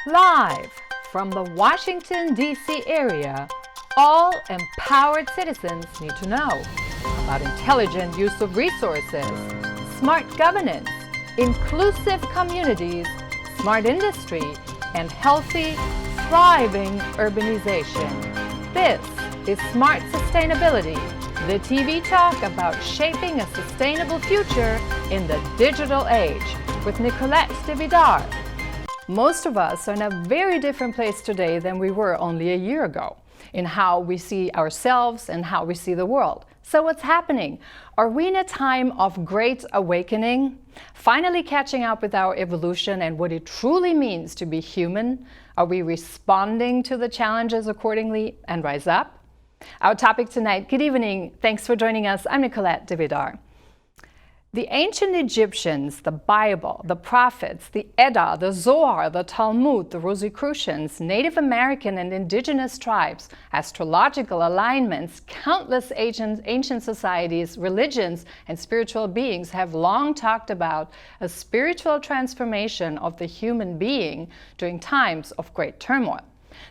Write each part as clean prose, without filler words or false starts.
Live from the Washington, D.C. area, all empowered citizens need to know about intelligent use of resources, smart governance, inclusive communities, smart industry, and healthy, thriving urbanization. This is Smart Sustainability, the TV talk about shaping a sustainable future in the digital age with Nicolette de Vidar. Most of us are in a very different place today than we were only a year ago in how we see ourselves and how we see the world. So what's happening? Are we in a time of great awakening? Finally catching up with our evolution and what it truly means to be human? Are we responding to the challenges accordingly and rise up? Our topic tonight, good evening, thanks for joining us. I'm Nicolette de Vidar. The ancient Egyptians, the Bible, the prophets, the Edda, the Zohar, the Talmud, the Rosicrucians, Native American and indigenous tribes, astrological alignments, countless ancient societies, religions, and spiritual beings have long talked about a spiritual transformation of the human being during times of great turmoil.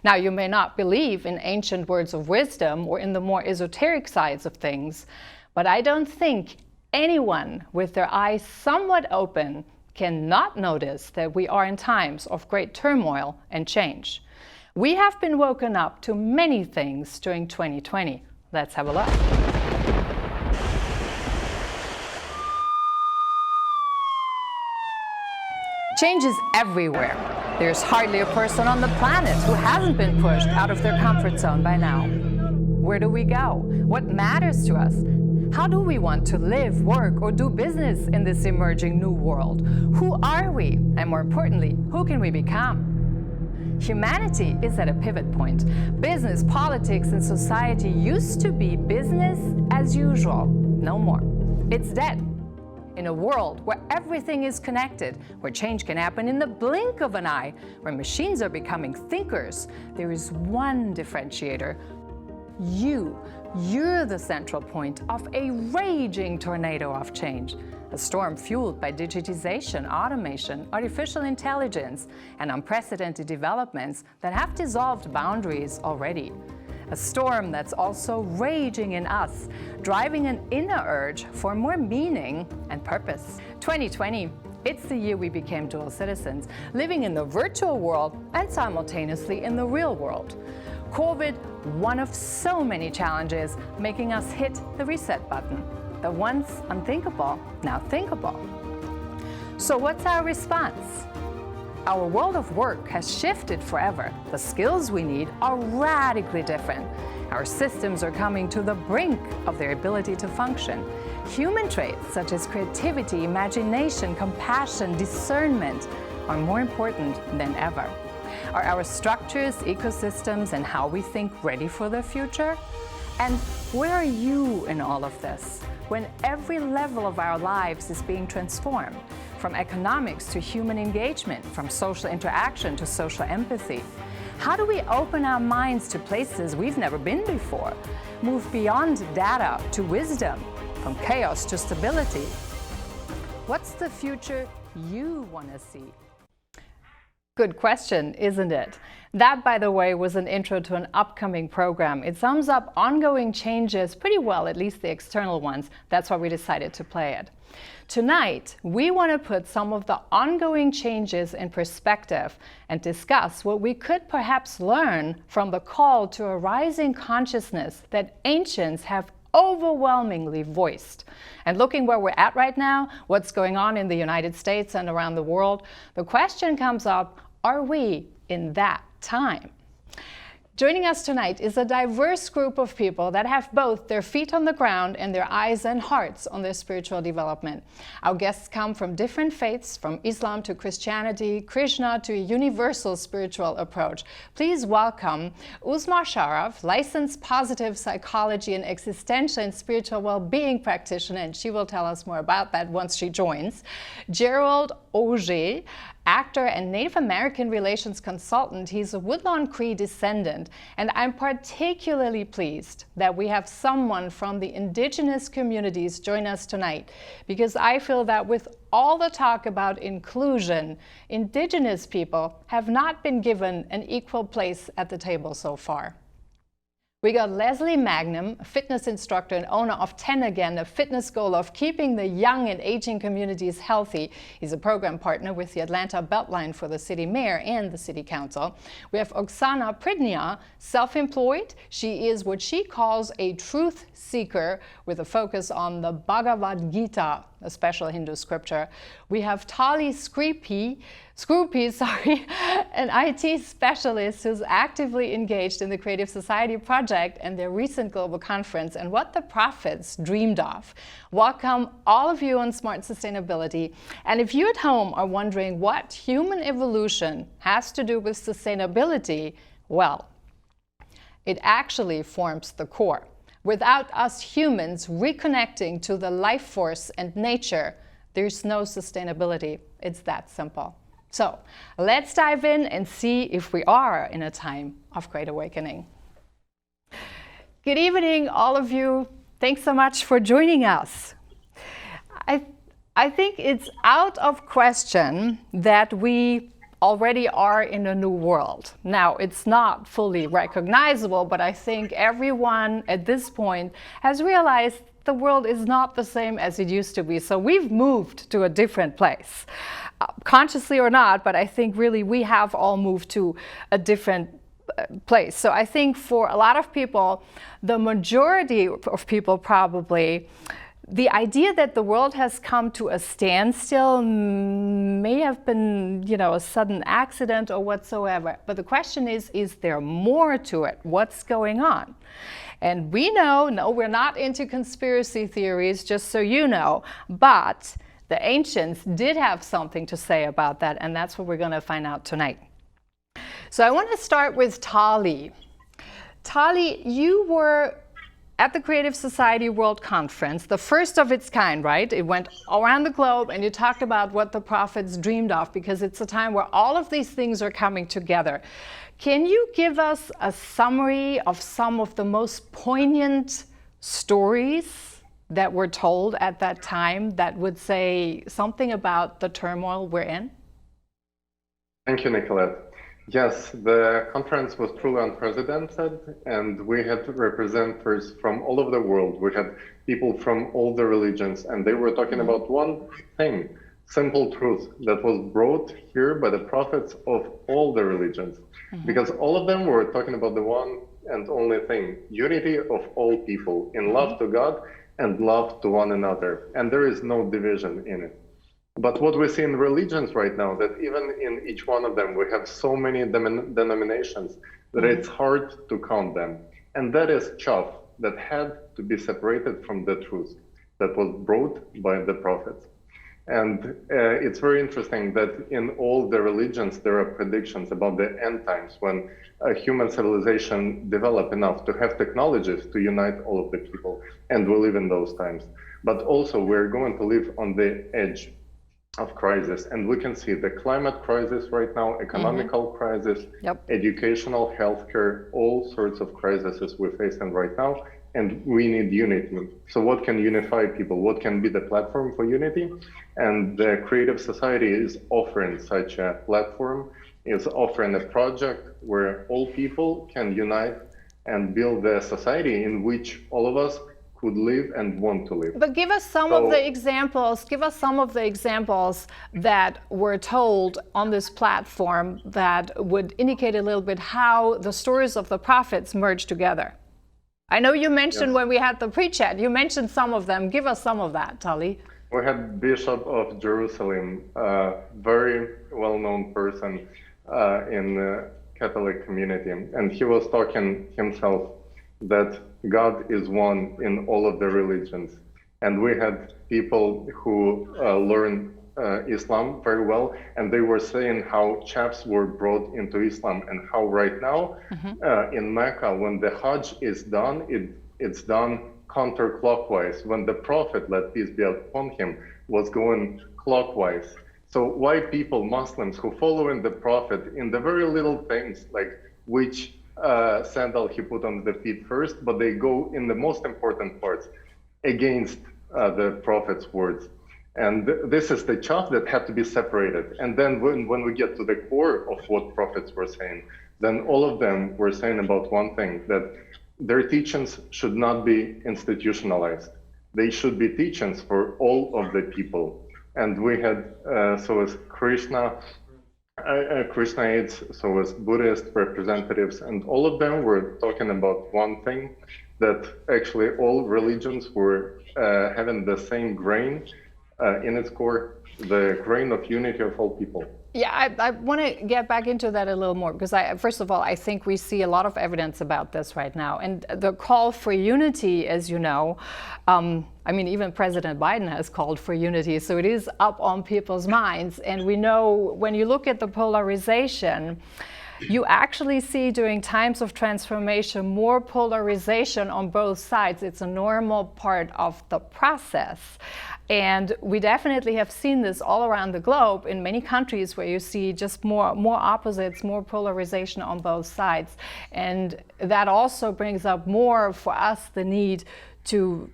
Now, you may not believe in ancient words of wisdom or in the more esoteric sides of things, but I don't think anyone with their eyes somewhat open cannot notice that we are in times of great turmoil and change. We have been woken up to many things during 2020. Let's have a look. Change is everywhere. There's hardly a person on the planet who hasn't been pushed out of their comfort zone by now. Where do we go? What matters to us? How do we want to live, work, or do business in this emerging new world? Who are we? And more importantly, who can we become? Humanity is at a pivot point. Business, politics, and society used to be business as usual. No more. It's dead. In a world where everything is connected, where change can happen in the blink of an eye, where machines are becoming thinkers, there is one differentiator. You're the central point of a raging tornado of change, a storm fueled by digitization, automation, artificial intelligence, and unprecedented developments that have dissolved boundaries already. A storm that's also raging in us, driving an inner urge for more meaning and purpose. 2020, it's the year we became dual citizens, living in the virtual world and simultaneously in the real world. COVID, one of so many challenges, making us hit the reset button. The once unthinkable, now thinkable. So what's our response? Our world of work has shifted forever. The skills we need are radically different. Our systems are coming to the brink of their ability to function. Human traits such as creativity, imagination, compassion, discernment are more important than ever. Are our structures, ecosystems, and how we think ready for the future? And where are you in all of this, when every level of our lives is being transformed, from economics to human engagement, from social interaction to social empathy? How do we open our minds to places we've never been before, move beyond data to wisdom, from chaos to stability? What's the future you want to see? Good question, isn't it? That, by the way, was an intro to an upcoming program. It sums up ongoing changes pretty well, at least the external ones. That's why we decided to play it. Tonight, we want to put some of the ongoing changes in perspective and discuss what we could perhaps learn from the call to a rising consciousness that ancients have overwhelmingly voiced. And looking where we're at right now, what's going on in the United States and around the world, the question comes up, are we in that time? Joining us tonight is a diverse group of people that have both their feet on the ground and their eyes and hearts on their spiritual development. Our guests come from different faiths, from Islam to Christianity, Krishna to a universal spiritual approach. Please welcome Uzma Sharaf, licensed positive psychology and existential and spiritual well-being practitioner, and she will tell us more about that once she joins. Gerald Auger, actor and Native American relations consultant. He's a Woodlawn Cree descendant, and I'm particularly pleased that we have someone from the indigenous communities join us tonight, because I feel that with all the talk about inclusion, indigenous people have not been given an equal place at the table so far. We got Leslie Magnum, a fitness instructor and owner of 10 Again, a fitness goal of keeping the young and aging communities healthy. He's a program partner with the Atlanta Beltline for the city mayor and the city council. We have Oksana Pridnia, self-employed. She is what she calls a truth seeker with a focus on the Bhagavad Gita, a special Hindu scripture. We have Tali Scroopy, an IT specialist who's actively engaged in the Creative Society Project and their recent global conference and what the prophets dreamed of. Welcome all of you on Smart Sustainability. And if you at home are wondering what human evolution has to do with sustainability, well, it actually forms the core. Without us humans reconnecting to the life force and nature, there's no sustainability. It's that simple. So let's dive in and see if we are in a time of great awakening. Good evening, all of you. Thanks so much for joining us. I think it's out of question that we already are in a new world. Now, it's not fully recognizable, but I think everyone at this point has realized the world is not the same as it used to be. So we've moved to a different place, consciously or not, but I think really we have all moved to a different place. So I think for a lot of people, the majority of people probably, the idea that the world has come to a standstill may have been, a sudden accident or whatsoever. But the question is there more to it? What's going on? And we know, no, we're not into conspiracy theories, just so you know, but the ancients did have something to say about that, and that's what we're going to find out tonight. So I want to start with Tali. Tali, you were at the Creative Society World Conference, the first of its kind, right? It went around the globe, and you talked about what the prophets dreamed of, because it's a time where all of these things are coming together. Can you give us a summary of some of the most poignant stories that were told at that time that would say something about the turmoil we're in? Thank you, Nicolette. Yes, the conference was truly unprecedented, and we had representatives from all over the world. We had people from all the religions, and they were talking about one thing, simple truth that was brought here by the prophets of all the religions. Because all of them were talking about the one and only thing, unity of all people in love to God and love to one another. And there is no division in it. But what we see in religions right now, that even in each one of them, we have so many denominations that it's hard to count them. And that is chaff that had to be separated from the truth that was brought by the prophets. And it's very interesting that in all the religions, there are predictions about the end times when human civilization develop enough to have technologies to unite all of the people. And we live in those times. But also we're going to live on the edge of crisis. And we can see the climate crisis right now, economical crisis, educational, healthcare, all sorts of crises we're facing right now. And we need unity. So what can unify people? What can be the platform for unity? And the Creative Society is offering such a platform, is offering a project where all people can unite and build a society in which all of us could live and want to live. But give us some of the examples, that were told on this platform that would indicate a little bit how the stories of the prophets merge together. I know you mentioned when we had the pre-chat, you mentioned some of them. Give us some of that, Tali. We had Bishop of Jerusalem, a very well-known person in the Catholic community, and he was talking himself that God is one in all of the religions. And we had people who learned Islam very well, and they were saying how chaps were brought into Islam and how right now in Mecca, when the Hajj is done, it's done counterclockwise, when the Prophet, let peace be upon him, was going clockwise. So why people, Muslims, who follow in the Prophet in the very little things, like which sandal he put on the feet first, but they go in the most important parts against the Prophet's words. And this is the chaff that had to be separated. And then when we get to the core of what prophets were saying, then all of them were saying about one thing, that their teachings should not be institutionalized. They should be teachings for all of the people. And we had, so as Krishnaites, so as Buddhist representatives, and all of them were talking about one thing, that actually all religions were having the same grain in its core, the grain of unity of all people. Yeah, I want to get back into that a little more, because first of all, I think we see a lot of evidence about this right now. And the call for unity, as you know, I mean, even President Biden has called for unity, so it is up on people's minds. And we know when you look at the polarization, you actually see during times of transformation more polarization on both sides. It's a normal part of the process. And we definitely have seen this all around the globe in many countries where you see just more opposites, more polarization on both sides. And that also brings up more for us the need to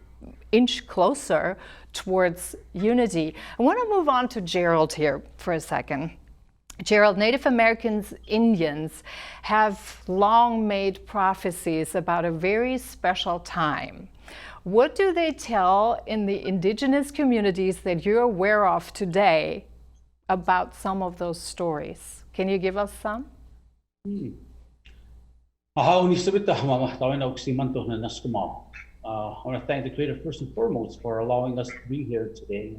inch closer towards unity. I want to move on to Gerald here for a second. Gerald, Native Americans, Indians have long made prophecies about a very special time. What do they tell in the indigenous communities that you're aware of today about some of those stories? Can you give us some? I want to thank the Creator first and foremost for allowing us to be here today.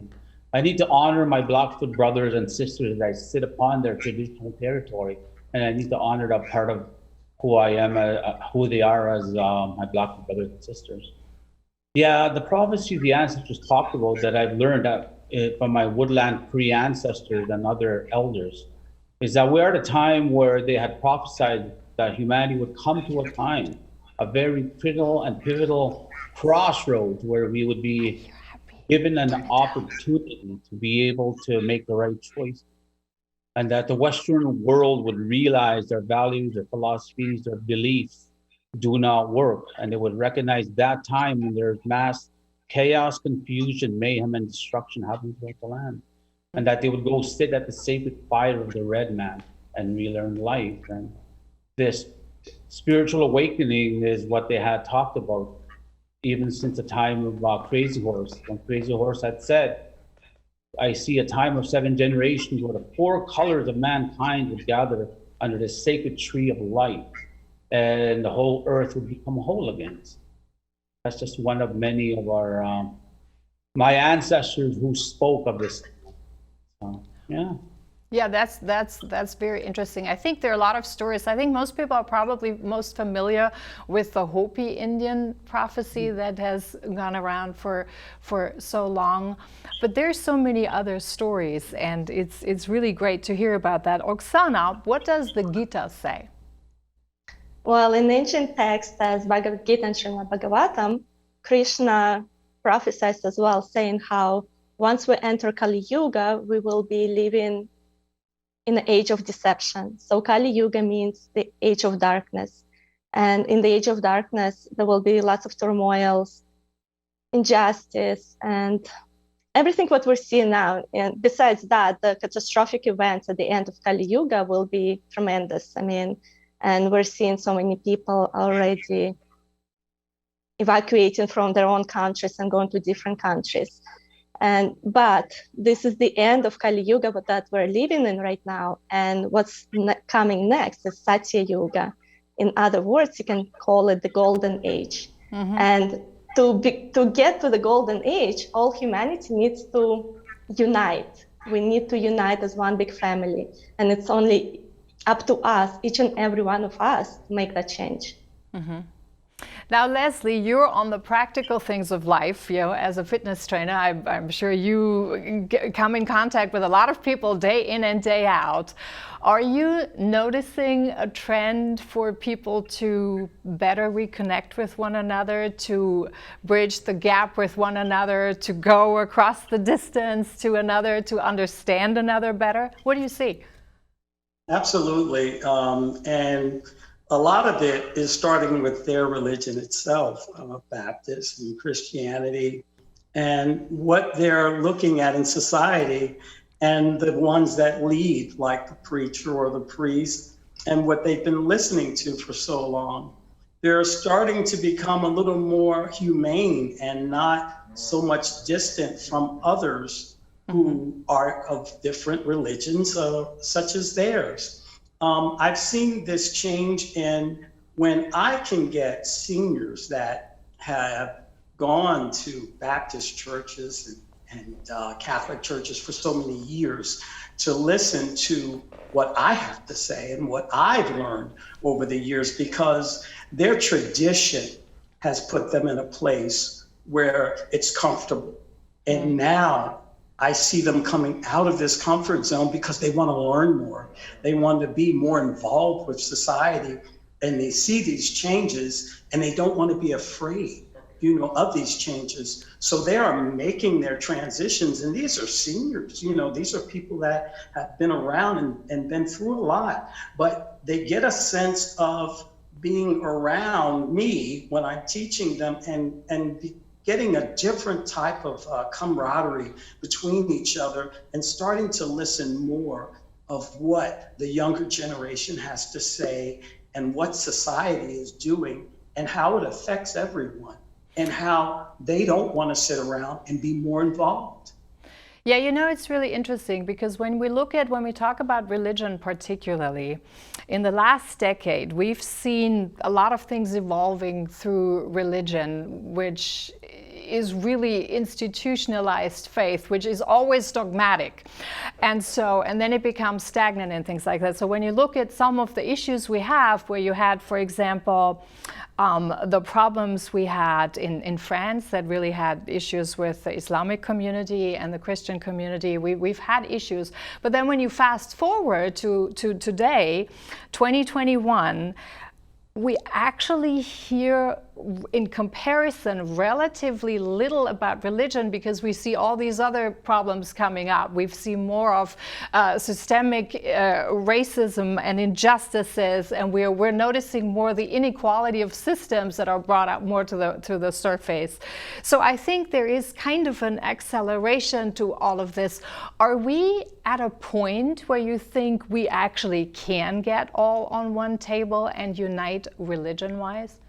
I need to honor my Blackfoot brothers and sisters as I sit upon their traditional territory, and I need to honor that part of who I am, who they are as my Blackfoot brothers and sisters. Yeah, the prophecy the ancestors talked about that I've learned from my woodland pre-ancestors and other elders is that we're at a time where they had prophesied that humanity would come to a time, a very critical and pivotal crossroads where we would be given an opportunity to be able to make the right choice, and that the Western world would realize their values, their philosophies, their beliefs do not work, and they would recognize that time when there's mass chaos, confusion, mayhem, and destruction happening throughout the land, and that they would go sit at the sacred fire of the red man and relearn life. And this spiritual awakening is what they had talked about even since the time of Crazy Horse, when Crazy Horse had said, I see a time of 7 generations where the 4 colors of mankind would gather under the sacred tree of life, and the whole earth would become whole again. That's just one of many of our my ancestors who spoke of this. Yeah. Yeah, that's very interesting. I think there are a lot of stories. I think most people are probably most familiar with the Hopi Indian prophecy that has gone around for so long. But there's so many other stories, and it's really great to hear about that. Oksana, what does the Gita say? Well, in ancient texts as Bhagavad Gita and Srimad Bhagavatam, Krishna prophesies as well, saying how once we enter Kali Yuga, we will be living in the age of deception. So Kali Yuga means the age of darkness. And in the age of darkness, there will be lots of turmoils, injustice, and everything what we're seeing now. And besides that, the catastrophic events at the end of Kali Yuga will be tremendous. I mean, and we're seeing so many people already evacuating from their own countries and going to different countries. But this is the end of Kali Yuga, but that we're living in right now. And what's coming next is Satya Yuga. In other words, you can call it the Golden Age. Mm-hmm. And to get to the Golden Age, all humanity needs to unite. We need to unite as one big family. And it's only up to us, each and every one of us, to make that change. Mm-hmm. Now, Leslie, you're on the practical things of life. You know, as a fitness trainer, I'm sure you come in contact with a lot of people day in and day out. Are you noticing a trend for people to better reconnect with one another, to bridge the gap with one another, to go across the distance to another, to understand another better? What do you see? Absolutely. And a lot of it is starting with their religion itself, Baptist and Christianity, and what they're looking at in society, and the ones that lead, like the preacher or the priest, and what they've been listening to for so long. They're starting to become a little more humane and not so much distant from others who are of different religions, such as theirs. I've seen this change in when I can get seniors that have gone to Baptist churches and Catholic churches for so many years to listen to what I have to say and what I've learned over the years, because their tradition has put them in a place where it's comfortable. And now I see them coming out of this comfort zone because they want to learn more. They want to be more involved with society, and they see these changes and they don't want to be afraid, of these changes. So they are making their transitions, and these are seniors, these are people that have been around and been through a lot, but they get a sense of being around me when I'm teaching them and getting a different type of camaraderie between each other and starting to listen more of what the younger generation has to say and what society is doing and how it affects everyone and how they don't want to sit around and be more involved. Yeah, it's really interesting because when we talk about religion particularly, in the last decade, we've seen a lot of things evolving through religion, which is really institutionalized faith, which is always dogmatic. And then it becomes stagnant and things like that. So when you look at some of the issues we have, where you had, for example, the problems we had in France that really had issues with the Islamic community and the Christian community. We've had issues. But then when you fast forward to today, 2021, we actually hear, in comparison, relatively little about religion because we see all these other problems coming up. We've seen more of systemic racism and injustices, and we're noticing more the inequality of systems that are brought up more to the surface. So I think there is kind of an acceleration to all of this. Are we at a point where you think we actually can get all on one table and unite religion-wise?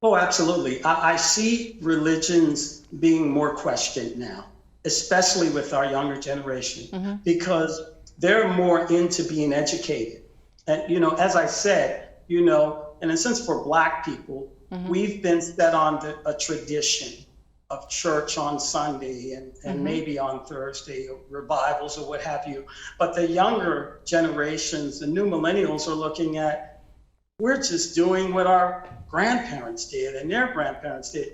Oh, absolutely. I see religions being more questioned now, especially with our younger generation, because they're more into being educated. And, as I said, in a sense for Black people, we've been set on a tradition of church on Sunday and maybe on Thursday, or revivals or what have you. But the younger generations, the new millennials, are looking at, we're just doing what our grandparents did and their grandparents did.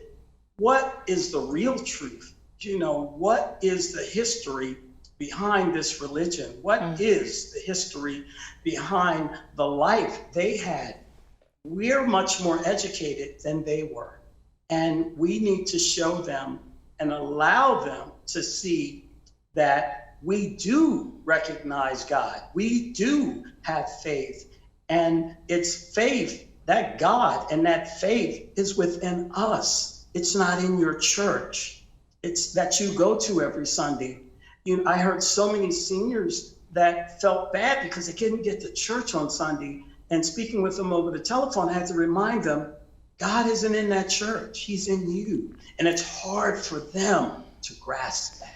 What is the real truth? What is the history behind this religion? What is the history behind the life they had? We're much more educated than they were. And we need to show them and allow them to see that we do recognize God. We do have faith. And it's faith, that God and that faith is within us. It's not in your church. It's that you go to every Sunday. I heard so many seniors that felt bad because they couldn't get to church on Sunday. And speaking with them over the telephone, I had to remind them, God isn't in that church. He's in you. And it's hard for them to grasp that.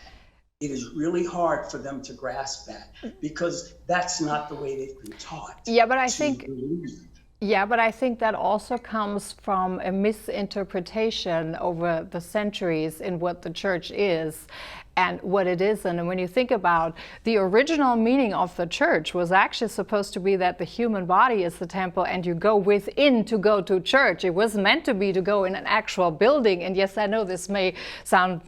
It is really hard for them to grasp that because that's not the way they've been taught. Yeah, but I think that also comes from a misinterpretation over the centuries in what the church is. and what it is. And when you think about the original meaning of the church was actually supposed to be that the human body is the temple and you go within to go to church. It was meant to be to go in an actual building. And yes, I know this may sound,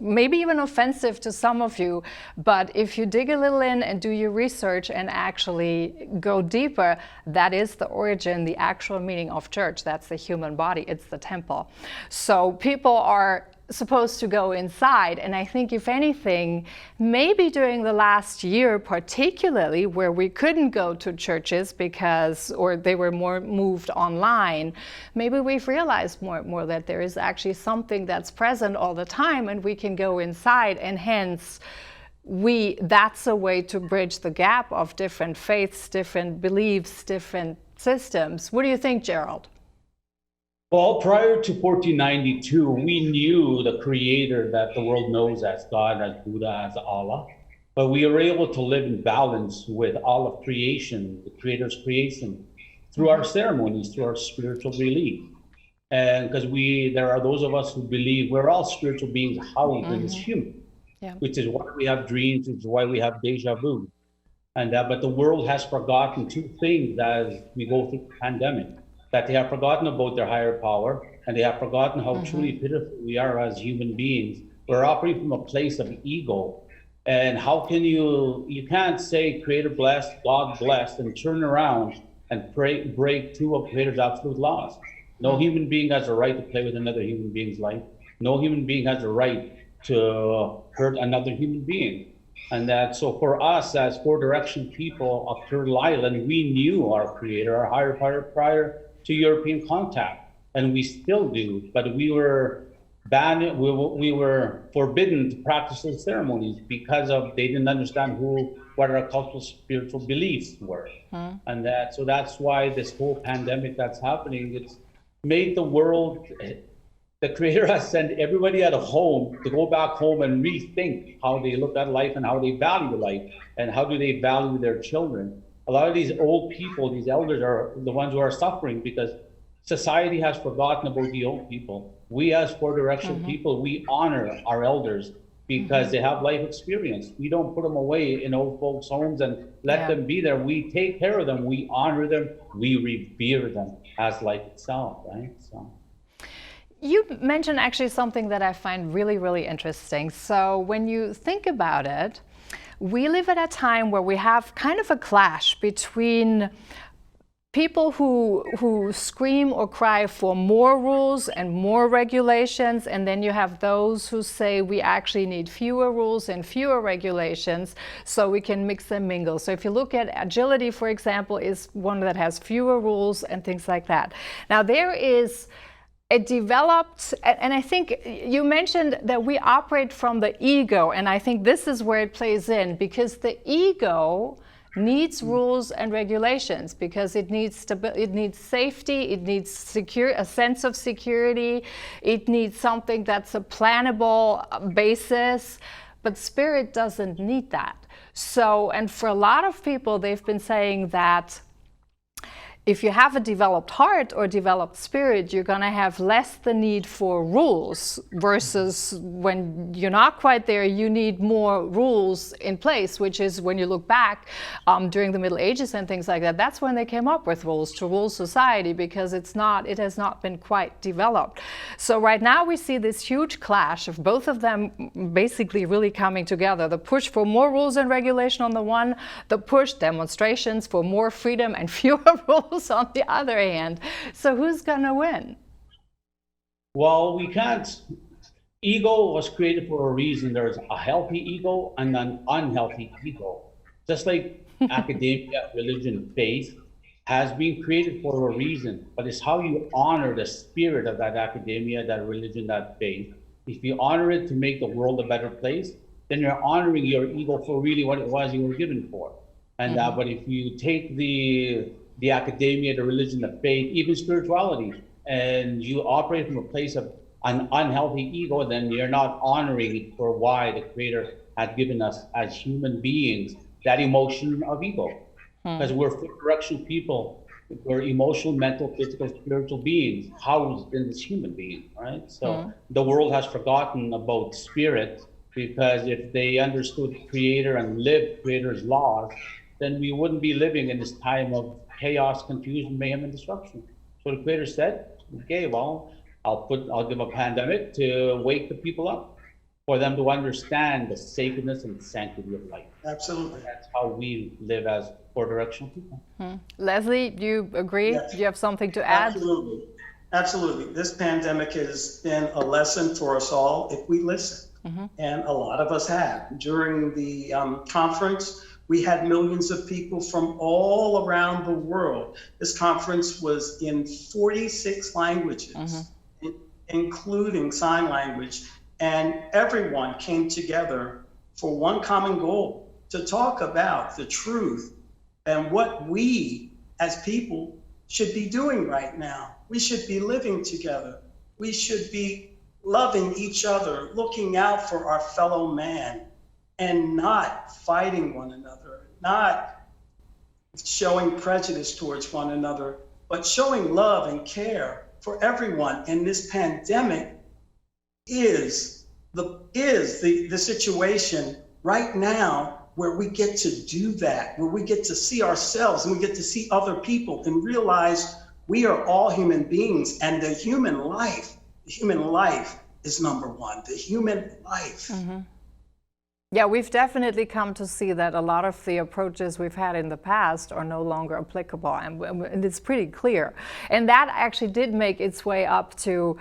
maybe even offensive to some of you, but if you dig a little in and do your research and actually go deeper, that is the origin, the actual meaning of church. That's the human body. It's the temple. So people are supposed to go inside, and I think if anything, maybe during the last year particularly, where we couldn't go to churches or they were more moved online, maybe we've realized more and more that there is actually something that's present all the time and we can go inside, and hence that's a way to bridge the gap of different faiths, different beliefs, different systems. What do you think, Gerald? Well, prior to 1492, we knew the creator that the world knows as God, as Buddha, as Allah. But we were able to live in balance with all of creation, the creator's creation, through our ceremonies, through our spiritual belief. And because there are those of us who believe we're all spiritual beings housed in this human, which is why we have dreams, which is why we have deja vu. And but the world has forgotten two things as we go through the pandemic. That they have forgotten about their higher power, and they have forgotten how truly pitiful we are as human beings. We're operating from a place of ego. And how can you can't say creator blessed, God blessed, and turn around and break two of creator's absolute laws. No human being has a right to play with another human being's life. No human being has a right to hurt another human being. And so for us as four direction people of Turtle Island, we knew our creator, our higher power prior to European contact, and we still do, but we were banned, we were forbidden to practice those ceremonies because they didn't understand what our cultural spiritual beliefs were. And so that's why this whole pandemic that's happening, it's made the world, the creator has sent everybody at home to go back home and rethink how they look at life and how they value life and how do they value their children. A lot of these old people, these elders are the ones who are suffering because society has forgotten about the old people. We as four direction people, we honor our elders because they have life experience. We don't put them away in old folks' homes and let them be there. We take care of them, we honor them, we revere them as life itself, right? So. You mentioned actually something that I find really, really interesting. So when you think about it, we live at a time where we have kind of a clash between people who scream or cry for more rules and more regulations, and then you have those who say we actually need fewer rules and fewer regulations so we can mix and mingle. So if you look at agility, for example, is one that has fewer rules and things like that. Now there is it developed, and I think you mentioned that we operate from the ego, and I think this is where it plays in, because the ego needs rules and regulations because it needs safety, it needs a sense of security, it needs something that's a plannable basis, but spirit doesn't need that. So, and for a lot of people, they've been saying that if you have a developed heart or developed spirit, you're going to have less the need for rules, versus when you're not quite there, you need more rules in place, which is when you look back during the Middle Ages and things like that, that's when they came up with rules to rule society, because it has not been quite developed. So right now we see this huge clash of both of them basically really coming together. The push for more rules and regulation on the one, the push demonstrations for more freedom and fewer rules on the other hand. So who's gonna win? Well, we can't. Ego was created for a reason. There's a healthy ego and an unhealthy ego. Just like academia, religion, faith has been created for a reason, but it's how you honor the spirit of that academia, that religion, that faith. If you honor it to make the world a better place, then you're honoring your ego for really what it was you were given for. And but if you take the academia, the religion, the faith, even spirituality, and you operate from a place of an unhealthy ego, then you're not honoring it for why the Creator has given us as human beings that emotion of ego. Because we're direction people, we're emotional, mental, physical, spiritual beings housed in this human being, right? So the world has forgotten about spirit because if they understood Creator and lived Creator's laws, then we wouldn't be living in this time of chaos, confusion, mayhem, and destruction. So the Creator said, okay, well, I'll give a pandemic to wake the people up, for them to understand the sacredness and sanctity of life. Absolutely. That's how we live as four-directional people. Leslie, do you agree? Yes. Do you have something to add? Absolutely. Absolutely. This pandemic has been a lesson for us all if we listen. And a lot of us have. During the conference, we had millions of people from all around the world. This conference was in 46 languages, including sign language. And everyone came together for one common goal, to talk about the truth and what we as people should be doing right now. We should be living together. We should be loving each other, looking out for our fellow man, and not fighting one another, not showing prejudice towards one another, but showing love and care for everyone. And this pandemic is the situation right now where we get to do that, where we get to see ourselves and we get to see other people and realize we are all human beings, and the human life is number one, the human life. Yeah, we've definitely come to see that a lot of the approaches we've had in the past are no longer applicable, and it's pretty clear. And that actually did make its way up to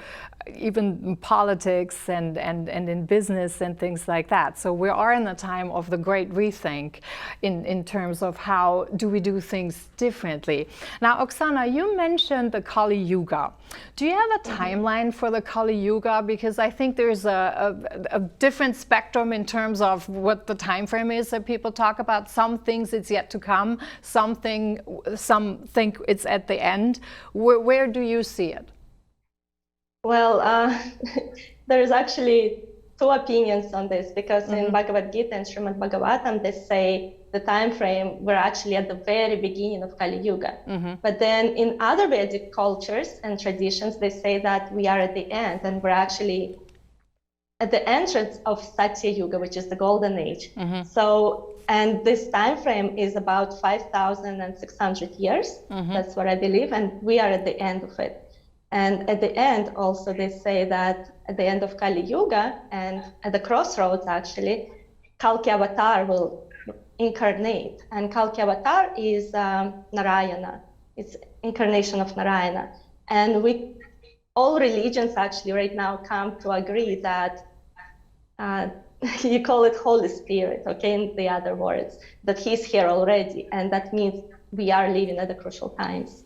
even politics and in business and things like that. So we are in the time of the great rethink in terms of how do we do things differently. Now, Oksana, you mentioned the Kali Yuga. Do you have a timeline for the Kali Yuga? Because I think there's a different spectrum in terms of what the time frame is that people talk about. Some things it's yet to come, some think it's at the end. Where do you see it? Well, there is actually two opinions on this, because in Bhagavad Gita and Srimad Bhagavatam, they say the time frame, we're actually at the very beginning of Kali Yuga. But then in other Vedic cultures and traditions, they say that we are at the end, and we're actually at the entrance of Satya Yuga, which is the golden age. So, and this time frame is about 5,600 years. That's what I believe, and we are at the end of it. And at the end, also, they say that at the end of Kali Yuga and at the crossroads, actually, Kalki Avatar will incarnate. And Kalki Avatar is Narayana. It's incarnation of Narayana. And all religions actually right now come to agree that you call it Holy Spirit, okay, in the other words, that he's here already. And that means we are living at the crucial times.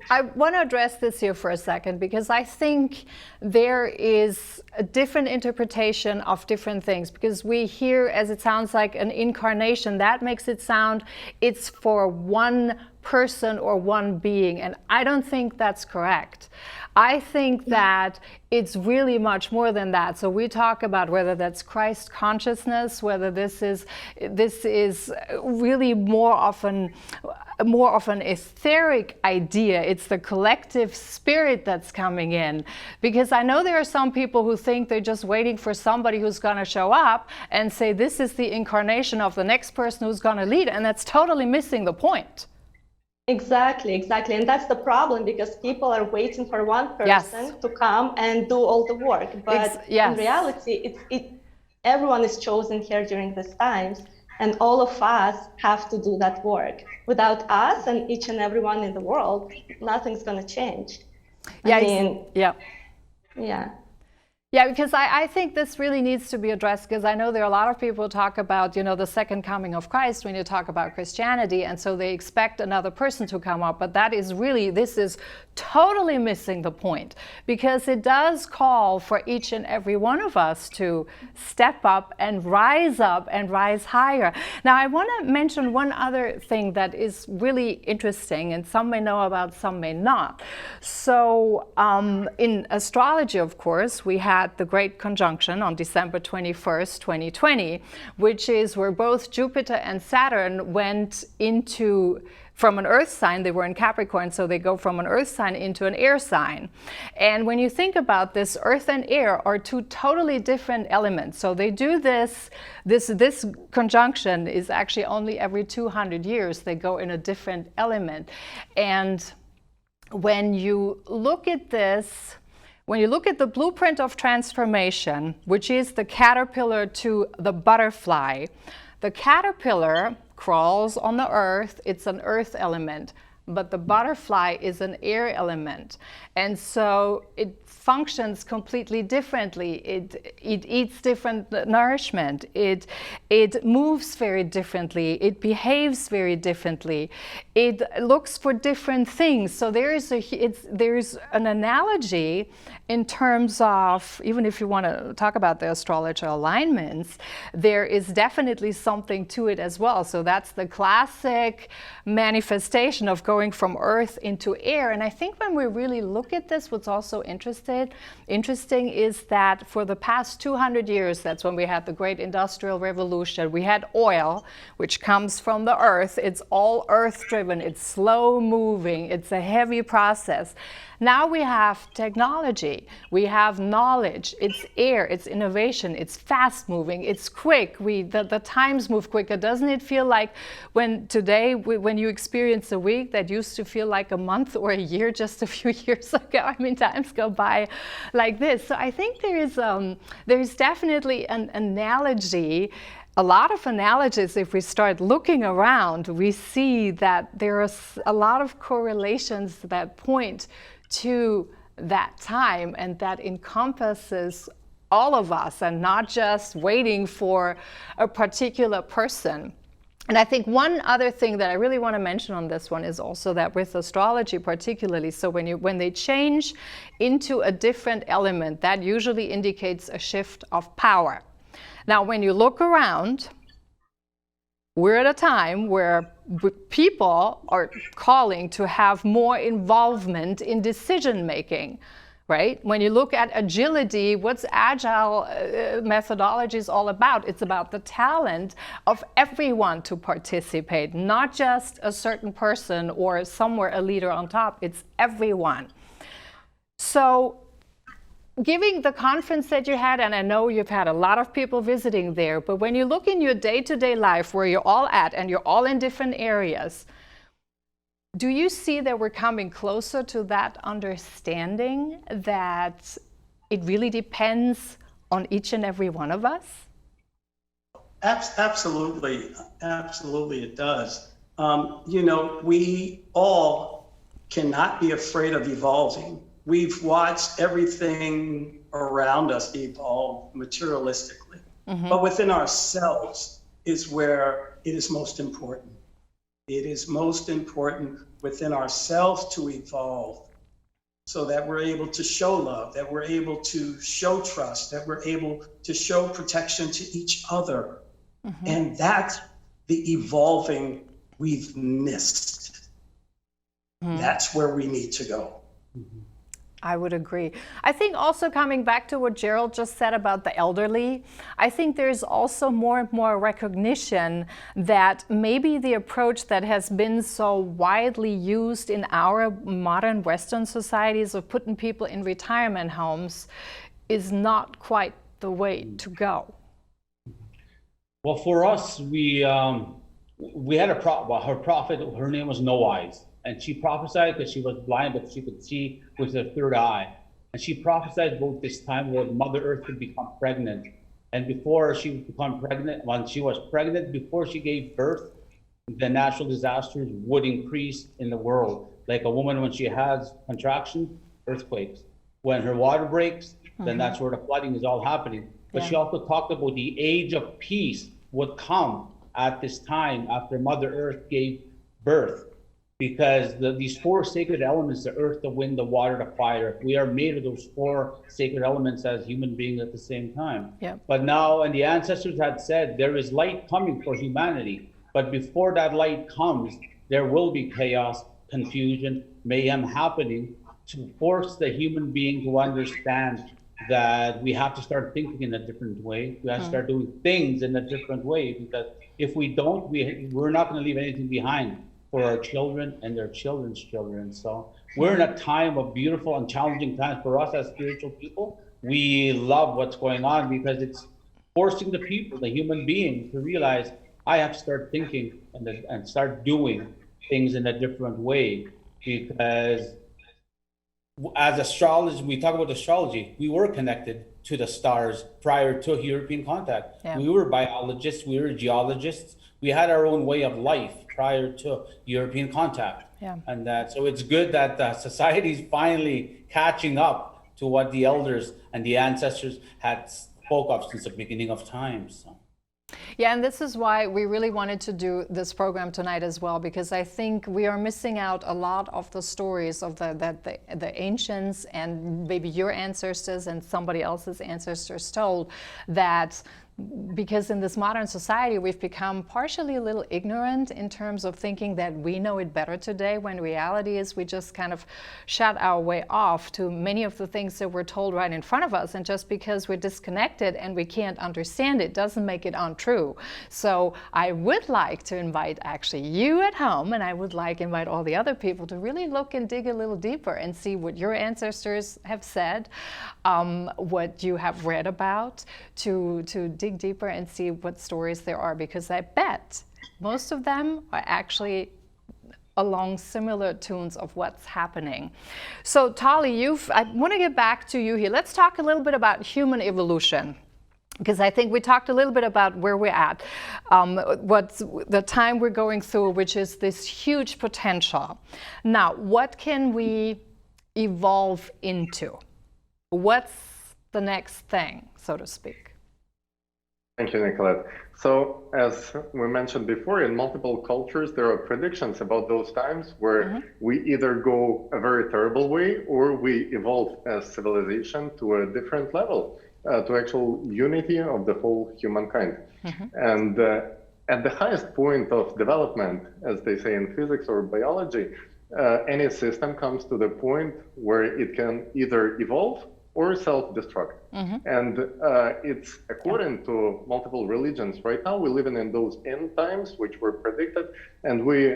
I want to address this here for a second, because I think there is a different interpretation of different things, because we hear, as it sounds like an incarnation, that makes it sound it's for one person or one being, and I don't think that's correct. I think that it's really much more than that. So we talk about whether that's Christ consciousness, whether this is really more of an etheric idea. It's the collective spirit that's coming in. Because I know there are some people who think they're just waiting for somebody who's going to show up and say this is the incarnation of the next person who's going to lead, and that's totally missing the point. Exactly. And that's the problem, because people are waiting for one person to come and do all the work. But in reality, everyone is chosen here during these times, and all of us have to do that work. Without us and each and everyone in the world, nothing's going to change. Yeah, because I think this really needs to be addressed, because I know there are a lot of people who talk about, the second coming of Christ when you talk about Christianity, and so they expect another person to come up, but this is totally missing the point, because it does call for each and every one of us to step up and rise higher. Now, I want to mention one other thing that is really interesting, and some may know about, some may not. So in astrology, of course, we have had the Great Conjunction on December 21st, 2020, which is where both Jupiter and Saturn went into, from an earth sign, they were in Capricorn, so they go from an earth sign into an air sign. And when you think about this, earth and air are two totally different elements. So they do this conjunction is actually only every 200 years, they go in a different element. And when you look at this, when you look at the blueprint of transformation, which is the caterpillar to the butterfly, the caterpillar crawls on the earth, it's an earth element, but the butterfly is an air element. And so it functions completely differently. It eats different nourishment. It moves very differently. It behaves very differently. It looks for different things. So there's an analogy in terms of, even if you want to talk about the astrologer alignments, there is definitely something to it as well. So that's the classic manifestation of going from earth into air. And I think when we really look at this, what's also interesting is that for the past 200 years, that's when we had the great industrial revolution, we had oil, which comes from the earth. It's all earth driven, it's slow moving, it's a heavy process. Now we have technology, we have knowledge, it's air, it's innovation, it's fast moving, it's quick, the times move quicker. Doesn't it feel like when you experience a week that used to feel like a month or a year just a few years ago? I mean, times go by like this. So I think there is definitely an analogy. A lot of analogies, if we start looking around, we see that there are a lot of correlations that point to that time, and that encompasses all of us and not just waiting for a particular person. And I think one other thing that I really want to mention on this one is also that with astrology particularly, so when they change into a different element, that usually indicates a shift of power. Now, when you look around, we're at a time where people are calling to have more involvement in decision making, right? When you look at agility, what's agile methodology is all about? It's about the talent of everyone to participate, not just a certain person or somewhere a leader on top. It's everyone. So giving the conference that you had, and I know you've had a lot of people visiting there, but when you look in your day-to-day life where you're all at and you're all in different areas, do you see that we're coming closer to that understanding that it really depends on each and every one of us? Absolutely, absolutely it does. We all cannot be afraid of evolving. We've watched everything around us evolve materialistically, but within ourselves is where it is most important. It is most important within ourselves to evolve so that we're able to show love, that we're able to show trust, that we're able to show protection to each other. And that's the evolving we've missed. That's where we need to go. I would agree. I think also coming back to what Gerald just said about the elderly, I think there's also more and more recognition that maybe the approach that has been so widely used in our modern Western societies of putting people in retirement homes is not quite the way to go. Well, for us, we had a her prophet, her name was No Eyes. And she prophesied because she was blind, but she could see with her third eye. And she prophesied about this time where Mother Earth could become pregnant. And before she would become pregnant, when she was pregnant, before she gave birth, the natural disasters would increase in the world. Like a woman, when she has contraction, earthquakes. When her water breaks, then that's where the flooding is all happening. But she also talked about the age of peace would come at this time after Mother Earth gave birth. Because these four sacred elements, the earth, the wind, the water, the fire, we are made of those four sacred elements as human beings at the same time. But now, and the ancestors had said, there is light coming for humanity. But before that light comes, there will be chaos, confusion, mayhem happening to force the human being to understand that we have to start thinking in a different way. We have to start doing things in a different way, because if we don't, we're not going to leave anything behind for our children and their children's children. So we're in a time of beautiful and challenging times for us as spiritual people. We love what's going on because it's forcing the people, the human being, to realize I have to start thinking and start doing things in a different way. Because as astrology, we talk about astrology, we were connected to the stars prior to European contact. Yeah. We were biologists, we were geologists, we had our own way of life prior to European contact. Yeah. And so it's good that the society is finally catching up to what the elders and the ancestors had spoke of since the beginning of time. So. Yeah, and this is why we really wanted to do this program tonight as well, because I think we are missing out a lot of the stories of the ancients and maybe your ancestors and somebody else's ancestors told, that because in this modern society we've become partially a little ignorant in terms of thinking that we know it better today, when reality is we just kind of shut our way off to many of the things that we're told right in front of us, and just because we're disconnected and we can't understand it doesn't make it untrue. So I would like to invite actually you at home, and I would like to invite all the other people to really look and dig a little deeper and see what your ancestors have said, what you have read about, to dig deeper and see what stories there are, because I bet most of them are actually along similar tunes of what's happening. So Tali, I want to get back to you here. Let's talk a little bit about human evolution, because I think we talked a little bit about where we're at, what's the time we're going through, which is this huge potential. Now, what can we evolve into? What's the next thing, so to speak? Thank you, Nicolette. So, as we mentioned before, in multiple cultures, there are predictions about those times where we either go a very terrible way or we evolve as civilization to a different level, to actual unity of the whole humankind. And at the highest point of development, as they say in physics or biology, any system comes to the point where it can either evolve or self-destruct. And it's according to multiple religions. Right now, we're living in those end times, which were predicted. And we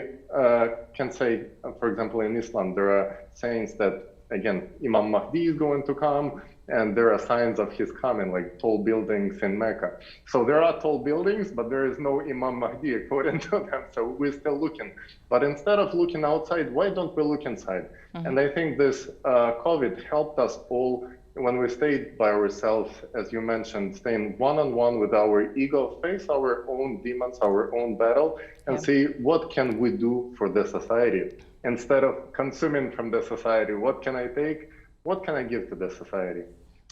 can say, for example, in Islam, there are sayings that, again, Imam Mahdi is going to come, and there are signs of his coming, like tall buildings in Mecca. So there are tall buildings, but there is no Imam Mahdi according to them. So we're still looking. But instead of looking outside, why don't we look inside? And I think this COVID helped us all when we stayed by ourselves, as you mentioned, staying one-on-one with our ego, face our own demons, our own battle, and see what can we do for the society. Instead of consuming from the society, what can I take? What can I give to the society?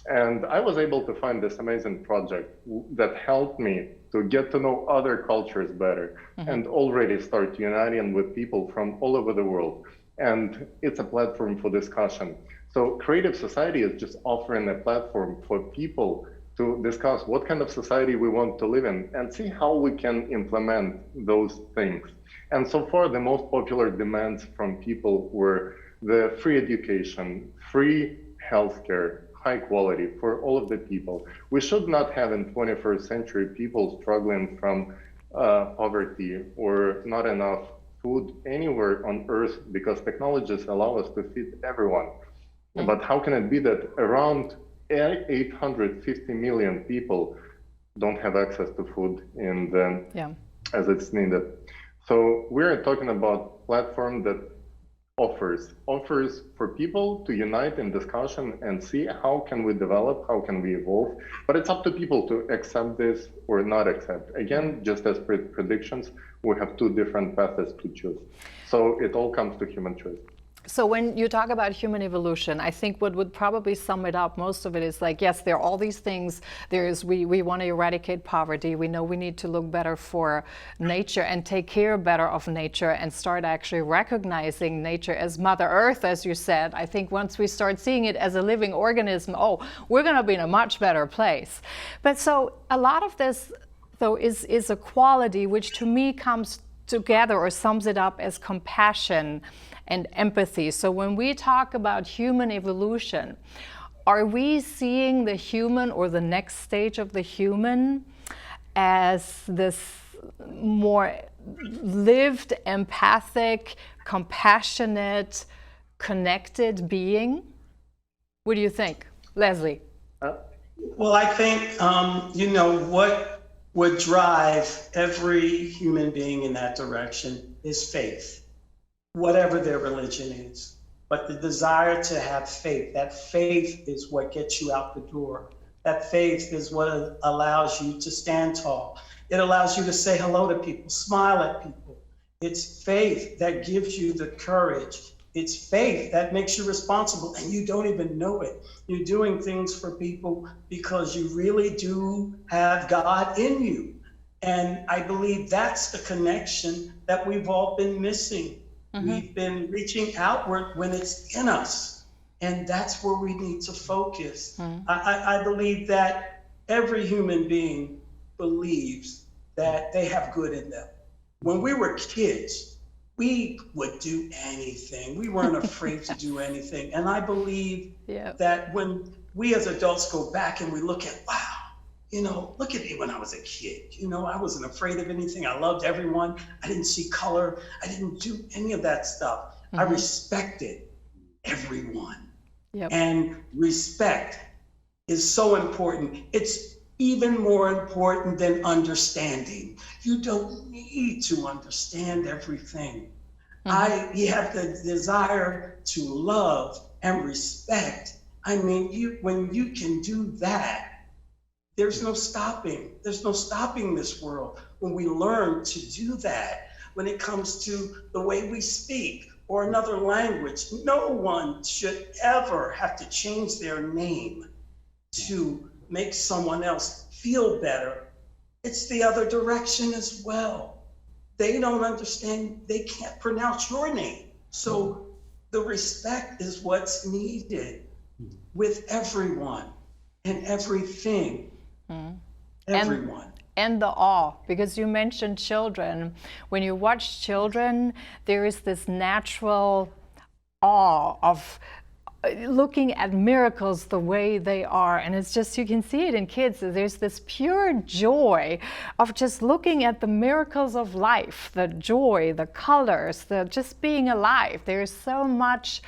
And I was able to find this amazing project that helped me to get to know other cultures better and already start uniting with people from all over the world. And it's a platform for discussion. So Creative Society is just offering a platform for people to discuss what kind of society we want to live in and see how we can implement those things. And so far, the most popular demands from people were the free education, free healthcare, high quality for all of the people. We should not have in 21st century people struggling from poverty or not enough food anywhere on earth, because technologies allow us to feed everyone. But how can it be that around 850 million people don't have access to food as it's needed? So we're talking about a platform that offers for people to unite in discussion and see how can we develop, how can we evolve. But it's up to people to accept this or not accept. Again, just as predictions, we have two different paths to choose. So it all comes to human choice. So when you talk about human evolution, I think what would probably sum it up, most of it is like, yes, there are all these things. We want to eradicate poverty. We know we need to look better for nature and take care better of nature and start actually recognizing nature as Mother Earth, as you said. I think once we start seeing it as a living organism, we're going to be in a much better place. But so a lot of this, though, is a quality which to me comes together or sums it up as compassion and empathy. So when we talk about human evolution, are we seeing the human or the next stage of the human as this more lived, empathic, compassionate, connected being? What do you think, Leslie? Well, I think, what would drive every human being in that direction is faith, whatever their religion is. But the desire to have faith, that faith is what gets you out the door. That faith is what allows you to stand tall. It allows you to say hello to people, smile at people. It's faith that gives you the courage. It's faith that makes you responsible and you don't even know it. You're doing things for people because you really do have God in you. And I believe that's the connection that we've all been missing. We've been reaching outward when it's in us. And that's where we need to focus. I believe that every human being believes that they have good in them. When we were kids, we would do anything. We weren't afraid to do anything. And I believe that when we as adults go back and we look at, wow, look at me when I was a kid. I wasn't afraid of anything. I loved everyone. I didn't see color. I didn't do any of that stuff. I respected everyone. And respect is so important. It's even more important than understanding. You don't need to understand everything. You have the desire to love and respect. I mean, when you can do that, there's no stopping. There's no stopping this world when we learn to do that. When it comes to the way we speak or another language, no one should ever have to change their name to make someone else feel better. It's the other direction as well. They don't understand, they can't pronounce your name. So the respect is what's needed with everyone and everything. Everyone. And the awe, because you mentioned children. When you watch children, there is this natural awe of looking at miracles the way they are. And it's just, you can see it in kids. There's this pure joy of just looking at the miracles of life, the joy, the colors, the just being alive. There's so much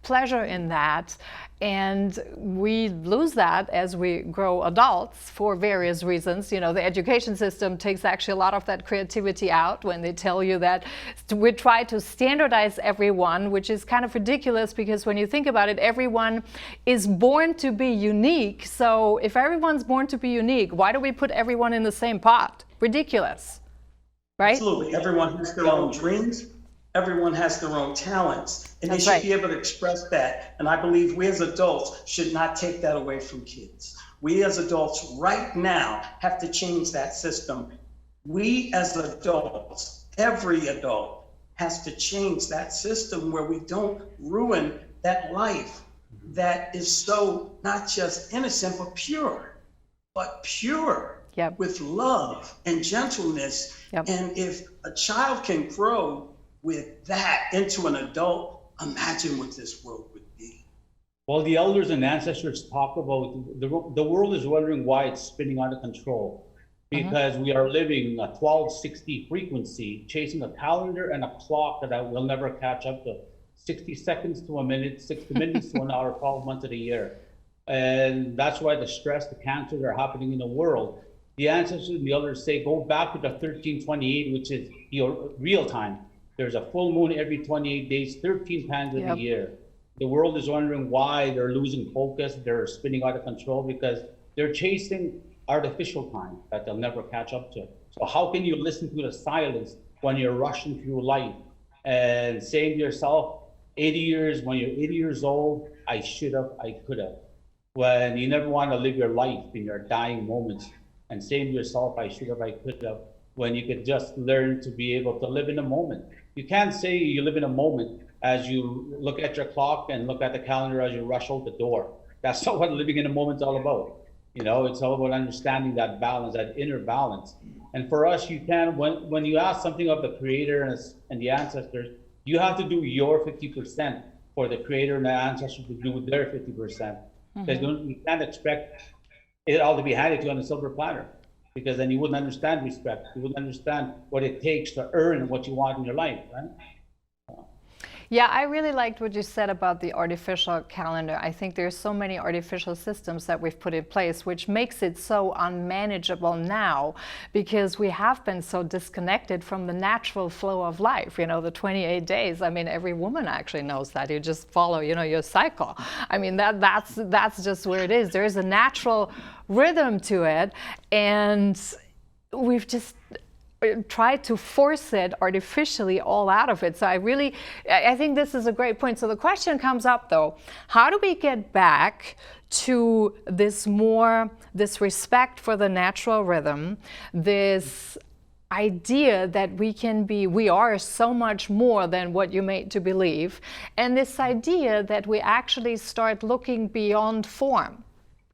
pleasure in that. And we lose that as we grow adults for various reasons. The education system takes actually a lot of that creativity out when they tell you that we try to standardize everyone, which is kind of ridiculous because when you think about it, everyone is born to be unique. So if everyone's born to be unique, why do we put everyone in the same pot? Ridiculous, right? Absolutely. Everyone has their own dreams. Everyone has their own talents, and they should be able to express that. And I believe we as adults should not take that away from kids. We as adults right now have to change that system. We as adults, every adult has to change that system where we don't ruin that life that is so not just innocent, but pure with love and gentleness. And if a child can grow with that into an adult, imagine what this world would be. Well, the elders and ancestors talk about the world is wondering why it's spinning out of control, because we are living a 1260 frequency, chasing a calendar and a clock that will never catch up to 60 seconds to a minute, 60 minutes to an hour, 12 months of the year. And that's why the stress, the cancers are happening in the world. The ancestors and the elders say, go back to the 1328, which is your real time. There's a full moon every 28 days, 13 times of the year. The world is wondering why they're losing focus, they're spinning out of control, because they're chasing artificial time that they'll never catch up to. So how can you listen to the silence when you're rushing through life and saying to yourself, 80 years, when you're 80 years old, I should have, I could have. When you never want to live your life in your dying moments and saying to yourself, I should have, I could have, when you could just learn to be able to live in a moment. You can't say you live in a moment as you look at your clock and look at the calendar as you rush out the door. That's not what living in a moment's all about. It's all about understanding that balance, that inner balance. And for us, you can, when you ask something of the creator and the ancestors, you have to do your 50% for the creator and the ancestors to do their 50%. Because you can't expect it all to be handed to you on a silver platter, because then you wouldn't understand respect. You wouldn't understand what it takes to earn what you want in your life, right? Yeah, I really liked what you said about the artificial calendar. I think there's so many artificial systems that we've put in place, which makes it so unmanageable now, because we have been so disconnected from the natural flow of life. You know, the 28 days. I mean, every woman actually knows that. You just follow, you know, your cycle. I mean, that's just where it is. There is a natural rhythm to it, and we've just try to force it artificially all out of it. So I think this is a great point. So the question comes up though, how do we get back to this respect for the natural rhythm, this idea that we are so much more than what you're made to believe, and this idea that we actually start looking beyond form?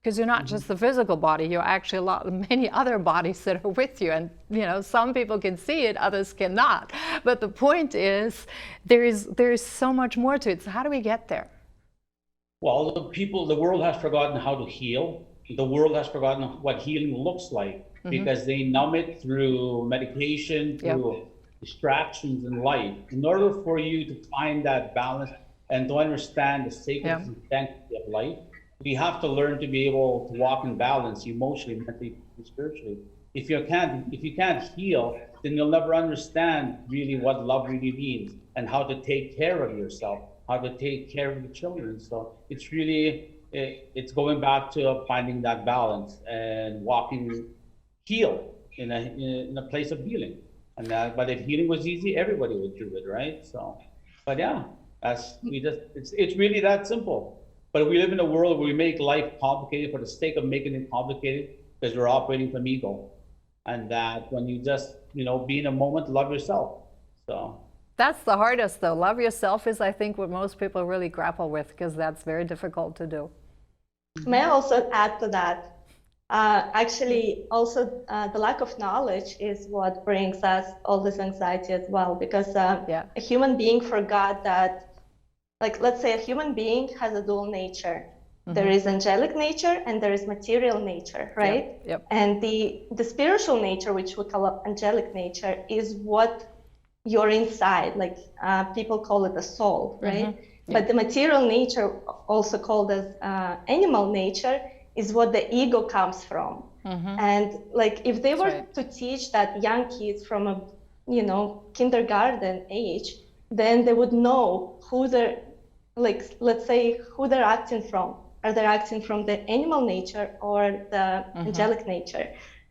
Because you're not just the physical body, you're actually many other bodies that are with you. And you know, some people can see it, others cannot. But the point is, there is so much more to it. So how do we get there? Well, the world has forgotten how to heal. The world has forgotten what healing looks like, because they numb it through medication, through distractions in life. In order for you to find that balance and to understand the sacred sanctity of life, we have to learn to be able to walk in balance emotionally, mentally, and spiritually. If you can't heal, then you'll never understand really what love really means and how to take care of yourself, how to take care of your children. So it's really, it's going back to finding that balance and heal in a place of healing. And but if healing was easy, everybody would do it, right? So, but yeah, it's really that simple. But we live in a world where we make life complicated for the sake of making it complicated, because we're operating from ego. And that when you just, be in a moment, love yourself. So that's the hardest though. Love yourself is, I think, what most people really grapple with, because that's very difficult to do. May I also add to that? Actually, also the lack of knowledge is what brings us all this anxiety as well, because a human being forgot that, like, let's say a human being has a dual nature. There is angelic nature and there is material nature, right? Yep. And the spiritual nature, which we call angelic nature, is what you're inside. Like people call it the soul, right? But the material nature, also called as animal nature, is what the ego comes from. And like if they were to teach that young kids from a kindergarten age, then they would know who they're, like, let's say, who they're acting from. Are they acting from the animal nature or the angelic nature?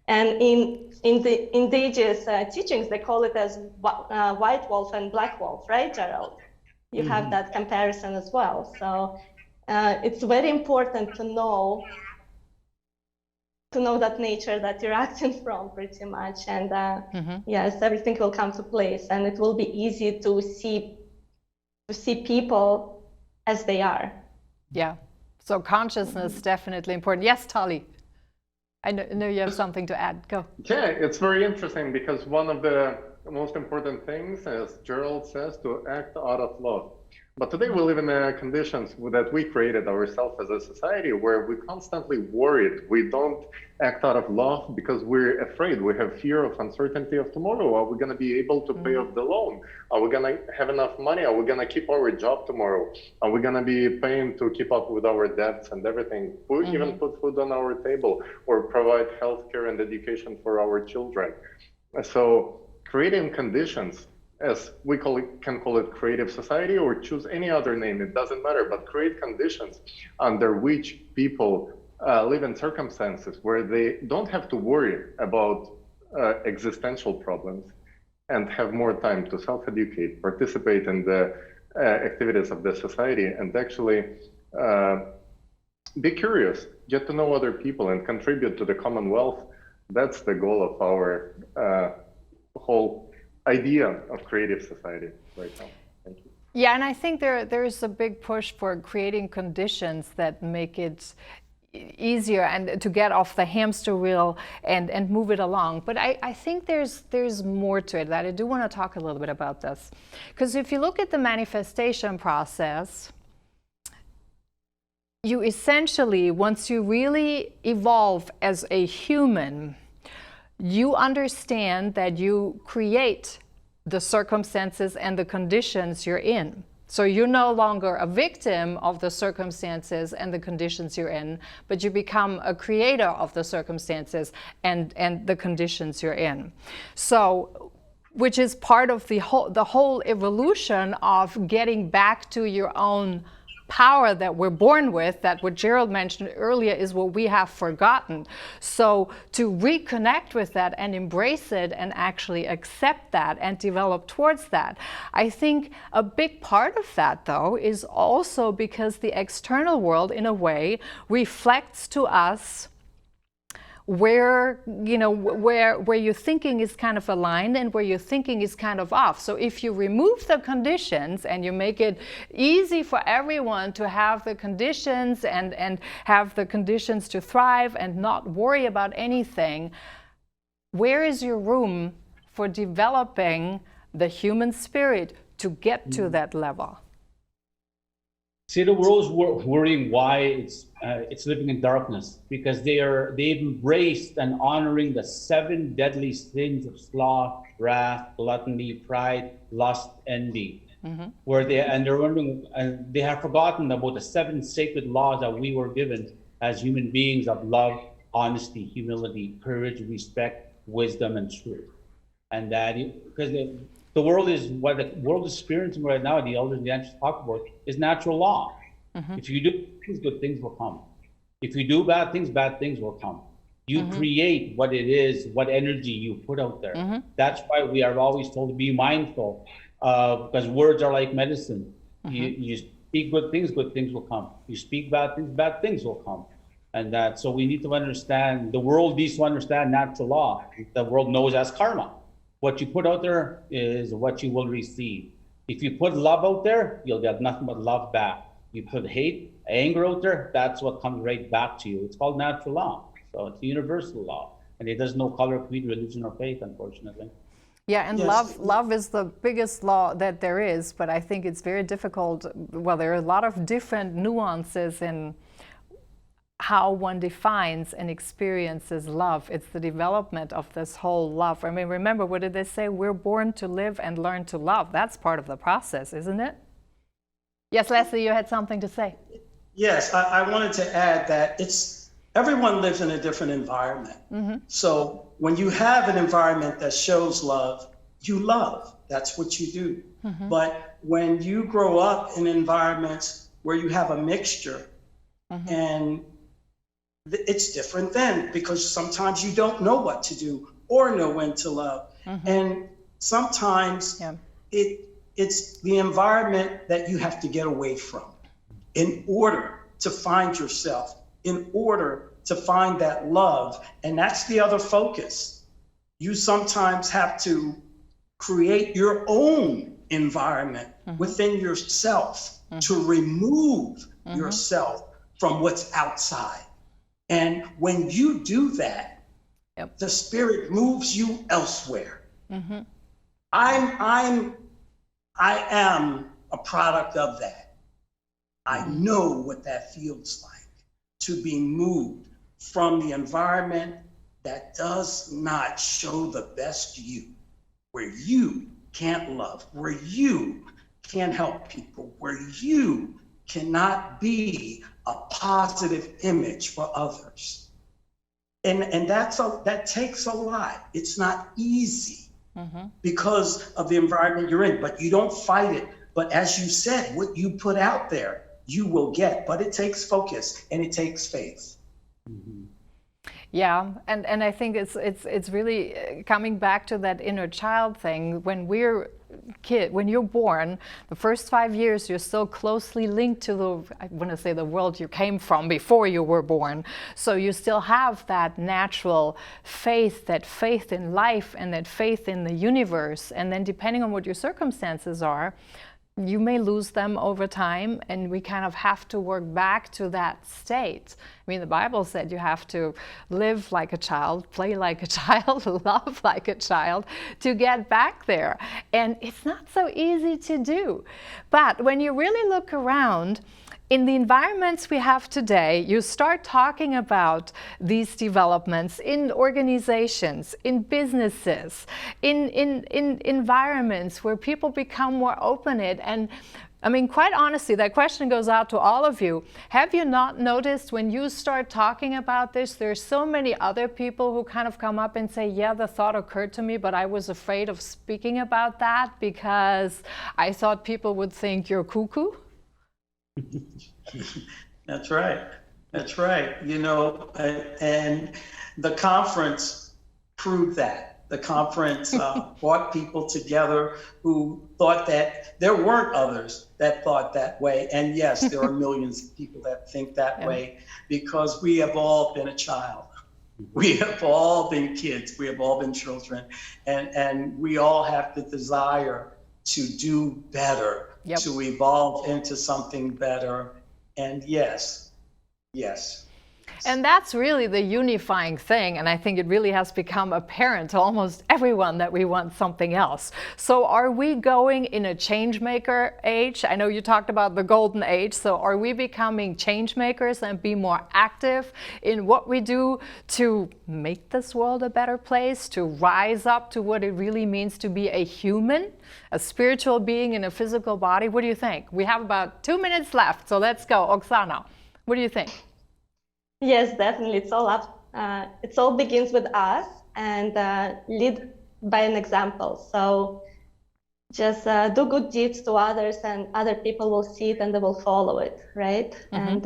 And in the indigenous teachings, they call it as white wolf and black wolf, right, Gerald? You have that comparison as well. So it's very important to know that nature that you're acting from, pretty much. And yes, everything will come to place, and it will be easy to see people as they are. Yeah. So consciousness is definitely important. Yes, Tali. I know you have something to add. Go. Yeah, it's very interesting, because one of the most important things, as Gerald says, to act out of love. But today we live in conditions that we created ourselves as a society, where we constantly worried. We don't act out of love because we're afraid. We have fear of uncertainty of tomorrow. Are we going to be able to pay off the loan? Are we going to have enough money? Are we going to keep our job tomorrow? Are we going to be paying to keep up with our debts and everything? We even put food on our table, or provide healthcare and education for our children. So creating conditions, as we can call it creative society, or choose any other name, it doesn't matter, but create conditions under which people live in circumstances where they don't have to worry about existential problems, and have more time to self-educate, participate in the activities of the society, and actually be curious, get to know other people, and contribute to the commonwealth. That's the goal of our whole idea of creative society right now. Thank you. Yeah, and I think there is a big push for creating conditions that make it easier and to get off the hamster wheel and move it along. But I think there's more to it, that I do want to talk a little bit about this. Because if you look at the manifestation process, you essentially, once you really evolve as a human, you understand that you create the circumstances and the conditions you're in. So you're no longer a victim of the circumstances and the conditions you're in, but you become a creator of the circumstances and the conditions you're in. So, which is part of the whole evolution of getting back to your own power that we're born with, that what Gerald mentioned earlier is what we have forgotten. So to reconnect with that and embrace it and actually accept that and develop towards that. I think a big part of that, though, is also because the external world, in a way, reflects to us where your thinking is kind of aligned and where your thinking is kind of off. So if you remove the conditions and you make it easy for everyone to have the conditions and have the conditions to thrive and not worry about anything, where is your room for developing the human spirit to get to that level? See, the world's worrying why it's living in darkness, because they've embraced and honoring the 7 deadly sins of sloth, wrath, gluttony, pride, lust, envy. Where they're wondering, and they have forgotten about the 7 sacred laws that we were given as human beings of love, honesty, humility, courage, respect, wisdom, and truth. And that because the world is what the world is experiencing right now, the elders and the ancients talk about, is natural law. If you do things, good things will come. If you do bad things will come. You create what it is, what energy you put out there. That's why we are always told to be mindful, because words are like medicine. You speak good things will come. You speak bad things will come. And that, so we need to understand, the world needs to understand natural law. The world knows as karma. What you put out there is what you will receive. If you put love out there, you'll get nothing but love back. You put hate, anger out there, that's what comes right back to you. It's called natural law. So it's a universal law. And it does no color, creed, religion, or faith, unfortunately. Yeah, and Yes. love is the biggest law that there is, but I think it's very difficult. Well, there are a lot of different nuances in how one defines and experiences love. It's the development of this whole love. I mean, remember, what did they say? We're born to live and learn to love. That's part of the process, isn't it? Yes, Leslie, you had something to say. Yes, I wanted to add that everyone lives in a different environment. So when you have an environment that shows love, you love. That's what you do. But when you grow up in environments where you have a mixture, and it's different then, because sometimes you don't know what to do or know when to love. And sometimes it's the environment that you have to get away from in order to find yourself, in order to find that love. And that's the other focus. You sometimes have to create your own environment within yourself to remove yourself from what's outside. And when you do that, the spirit moves you elsewhere. I am a product of that. I know what that feels like, to be moved from the environment that does not show the best you, where you can't love, where you can't help people, where you cannot be a positive image for others. And that takes a lot. It's not easy because of the environment you're in, but you don't fight it. But as you said, what you put out there, you will get, but it takes focus and it takes faith. Yeah, and I think it's really coming back to that inner child thing. When you're born, the first 5 years you're still closely linked to I want to say the world you came from before you were born. So you still have that natural faith, that faith in life and that faith in the universe. And then depending on what your circumstances are, you may lose them over time, and we kind of have to work back to that state. I mean, the Bible said you have to live like a child, play like a child, love like a child to get back there. And it's not so easy to do. But when you really look around, in the environments we have today, you start talking about these developments in organizations, in businesses, in environments where people become more open-minded. And I mean, quite honestly, that question goes out to all of you. Have you not noticed when you start talking about this, there's so many other people who kind of come up and say, yeah, the thought occurred to me, but I was afraid of speaking about that because I thought people would think you're cuckoo? That's right. That's right. You know, and the conference proved that. The conference brought people together who thought that there weren't others that thought that way. And yes, there are millions of people that think that way because we have all been a child. We have all been kids. We have all been children. And we all have the desire to do better, to evolve into something better. And yes. And that's really the unifying thing, and I think it really has become apparent to almost everyone that we want something else. So are we going in a change maker age? I know you talked about the golden age, so are we becoming change makers and be more active in what we do to make this world a better place, to rise up to what it really means to be a human, a spiritual being in a physical body? What do you think? We have about 2 minutes left, so let's go. Oksana, what do you think? Yes, definitely. It's all up. It all begins with us and lead by an example. So just do good deeds to others, and other people will see it and they will follow it, right? And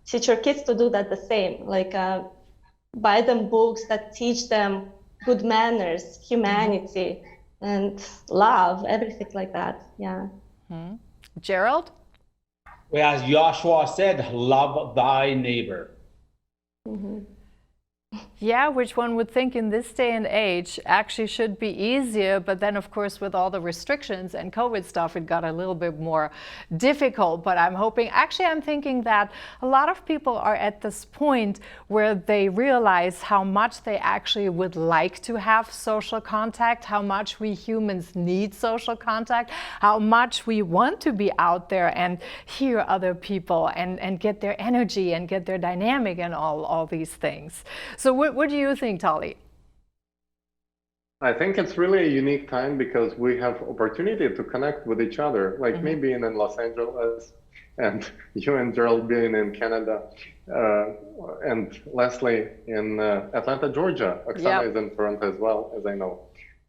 teach your kids to do that the same. Like buy them books that teach them good manners, humanity, and love, everything like that. Yeah. Gerald? Well, as Joshua said, love thy neighbor. Yeah, which one would think in this day and age actually should be easier, but then of course with all the restrictions and COVID stuff it got a little bit more difficult. But I'm thinking that a lot of people are at this point where they realize how much they actually would like to have social contact, how much we humans need social contact, how much we want to be out there and hear other people and get their energy and get their dynamic and all these things. So what do you think, Tali? I think it's really a unique time because we have opportunity to connect with each other, like me being in Los Angeles and you and Gerald being in Canada and Leslie in Atlanta, Georgia. Oksana is in Toronto as well, as I know.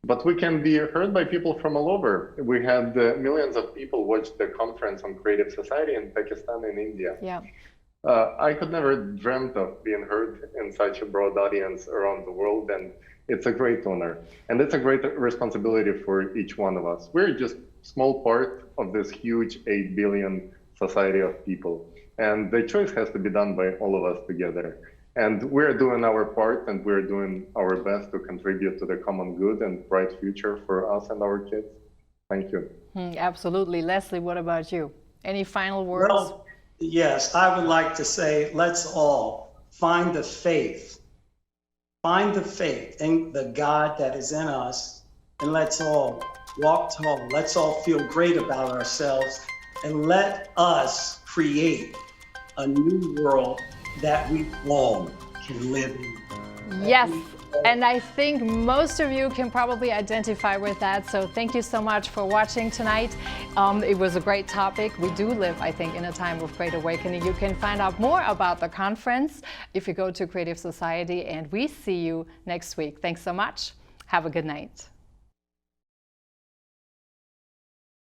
But we can be heard by people from all over. We had millions of people watch the conference on creative society in Pakistan and India. Yeah. I could never dreamt of being heard in such a broad audience around the world, and it's a great honor. And it's a great responsibility for each one of us. We're just a small part of this huge 8 billion society of people. And the choice has to be done by all of us together. And we're doing our part, and we're doing our best to contribute to the common good and bright future for us and our kids. Thank you. Absolutely. Leslie, what about you? Any final words? Well, yes, I would like to say, let's all find the faith in the God that is in us, and let's all walk tall. Let's all feel great about ourselves, and let us create a new world that we all can live in. Yes. And I think most of you can probably identify with that. So thank you so much for watching tonight. It was a great topic. We do live, I think, in a time of great awakening. You can find out more about the conference if you go to Creative Society, and we see you next week. Thanks so much. Have a good night.